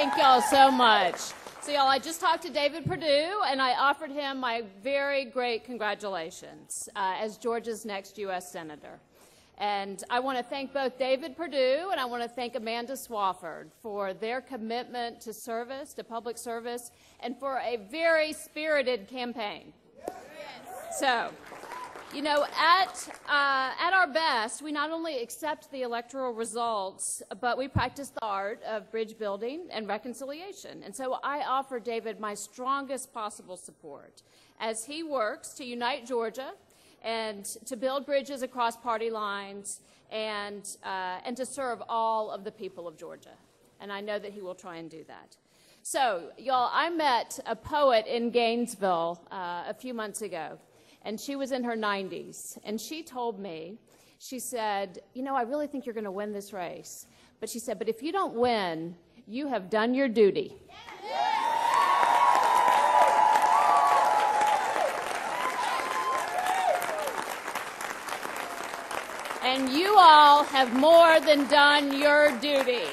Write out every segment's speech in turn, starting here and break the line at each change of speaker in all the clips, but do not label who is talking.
Thank y'all so much. So y'all, I just talked to David Perdue, and I offered him my very great congratulations as Georgia's next U.S. Senator. And I want to thank both David Perdue and I want to thank Amanda Swafford for their commitment to service, to public service, and for a very spirited campaign. So, you know, at our best, we not only accept the electoral results, but we practice the art of bridge building and reconciliation. And so I offer David my strongest possible support as he works to unite Georgia and to build bridges across party lines and to serve all of the people of Georgia. And I know that he will try and do that. So, y'all, I met a poet in Gainesville a few months ago. And she was in her 90s, and she told me, she said, you know, I really think you're going to win this race. But she said, but if you don't win, you have done your duty. And you all have more than done your duty.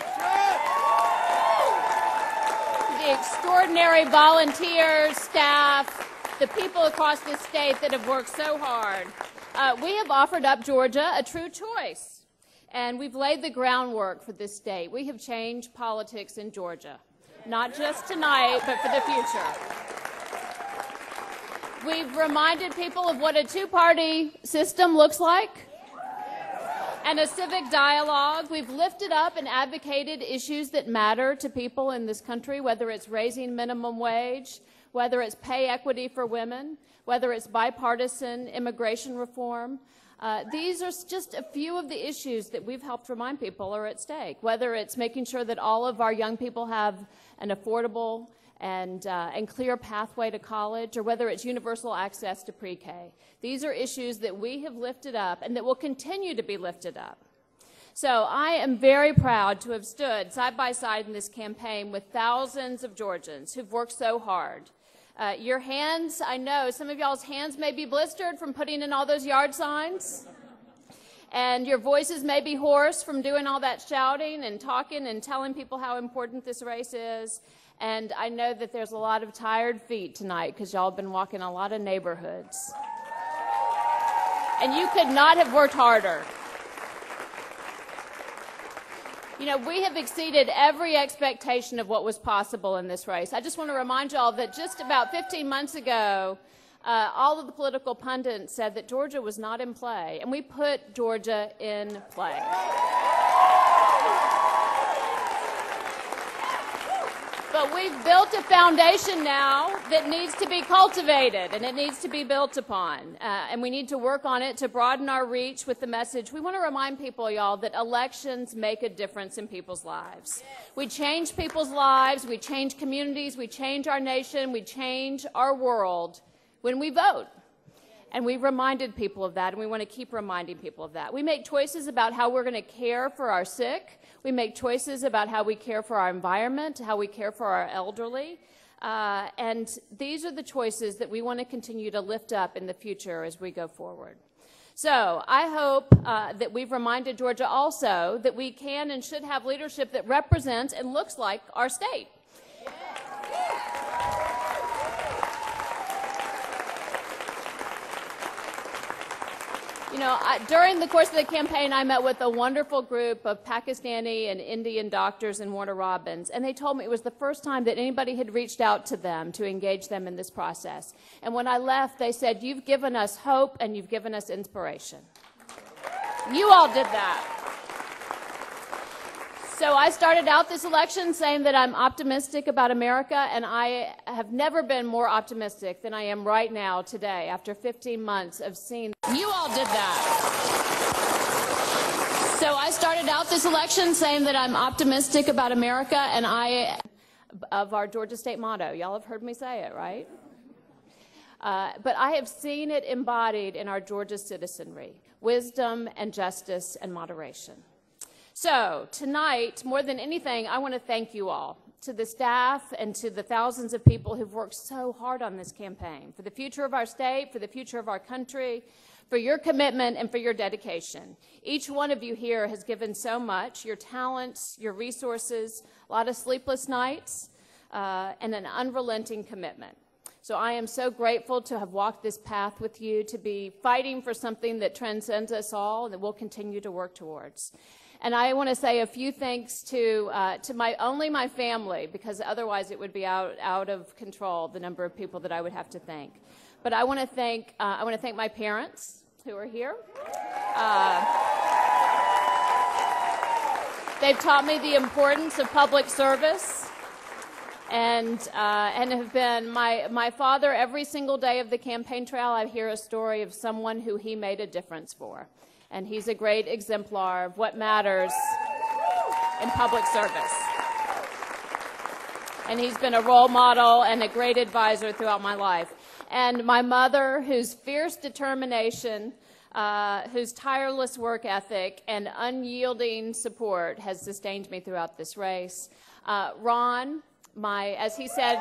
The extraordinary volunteers, staff, the people across this state that have worked so hard. We have offered up Georgia a true choice, and we've laid the groundwork for this state. We have changed politics in Georgia, not just tonight, but for the future. We've reminded people of what a two-party system looks like and a civic dialogue. We've lifted up and advocated issues that matter to people in this country, whether it's raising minimum wage, whether it's pay equity for women, whether it's bipartisan immigration reform. These are just a few of the issues that we've helped remind people are at stake, whether it's making sure that all of our young people have an affordable and clear pathway to college, or whether it's universal access to pre-K. These are issues that we have lifted up and that will continue to be lifted up. So I am very proud to have stood side by side in this campaign with thousands of Georgians who've worked so hard. Your hands, I know, some of y'all's hands may be blistered from putting in all those yard signs. And your voices may be hoarse from doing all that shouting and talking and telling people how important this race is. And I know that there's a lot of tired feet tonight because y'all have been walking a lot of neighborhoods. And you could not have worked harder. You know, we have exceeded every expectation of what was possible in this race. I just want to remind y'all that just about 15 months ago, all of the political pundits said that Georgia was not in play, and we put Georgia in play. But we've built a foundation now that needs to be cultivated and it needs to be built upon. And we need to work on it to broaden our reach with the message. We want to remind people, y'all, that elections make a difference in people's lives. We change people's lives, we change communities, we change our nation, we change our world when we vote. And we reminded people of that, and we want to keep reminding people of that. We make choices about how we're going to care for our sick. We make choices about how we care for our environment, how we care for our elderly. And these are the choices that we want to continue to lift up in the future as we go forward. So I hope that we've reminded Georgia also that we can and should have leadership that represents and looks like our state. You know, during the course of the campaign, I met with a wonderful group of Pakistani and Indian doctors in Warner Robins, and they told me it was the first time that anybody had reached out to them to engage them in this process. And when I left, they said, you've given us hope and you've given us inspiration. You all did that. So I started out this election saying that I'm optimistic about America, and I have never been more optimistic than I am right now today after 15 months of seeing. You all did that. So I started out this election saying that I'm optimistic about America, and of our Georgia State motto. Y'all have heard me say it, right? But I have seen it embodied in our Georgia citizenry, wisdom and justice and moderation. So tonight, more than anything, I want to thank you all, to the staff and to the thousands of people who've worked so hard on this campaign, for the future of our state, for the future of our country, for your commitment and for your dedication. Each one of you here has given so much, your talents, your resources, a lot of sleepless nights, and an unrelenting commitment. So I am so grateful to have walked this path with you, to be fighting for something that transcends us all and that we'll continue to work towards. And I want to say a few thanks to only my family, because otherwise it would be out of control, the number of people that I would have to thank. But I want to thank my parents who are here. They've taught me the importance of public service, and have been my father. Every single day of the campaign trail, I hear a story of someone who he made a difference for. And he's a great exemplar of what matters in public service. And he's been a role model and a great advisor throughout my life. And my mother, whose fierce determination, whose tireless work ethic and unyielding support has sustained me throughout this race. Ron, as he said,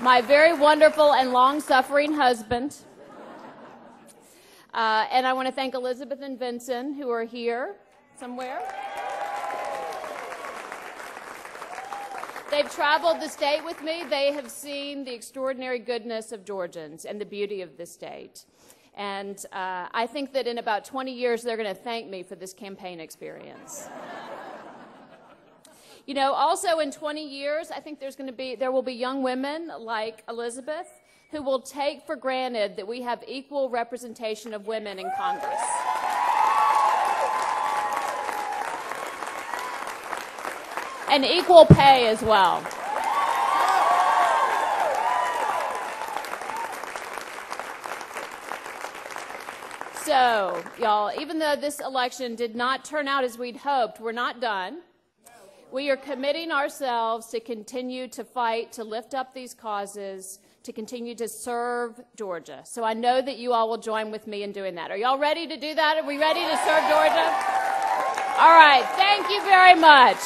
my very wonderful and long-suffering husband. And I want to thank Elizabeth and Vincent, who are here somewhere. They've traveled the state with me. They have seen the extraordinary goodness of Georgians and the beauty of this state. And I think that in about 20 years, they're going to thank me for this campaign experience. You know, also in 20 years, I think there will be young women like Elizabeth who will take for granted that we have equal representation of women in Congress. And equal pay as well. So, y'all, even though this election did not turn out as we'd hoped, we're not done. We are committing ourselves to continue to fight, to lift up these causes, to continue to serve Georgia. So I know that you all will join with me in doing that. Are y'all ready to do that? Are we ready to serve Georgia? All right. Thank you very much.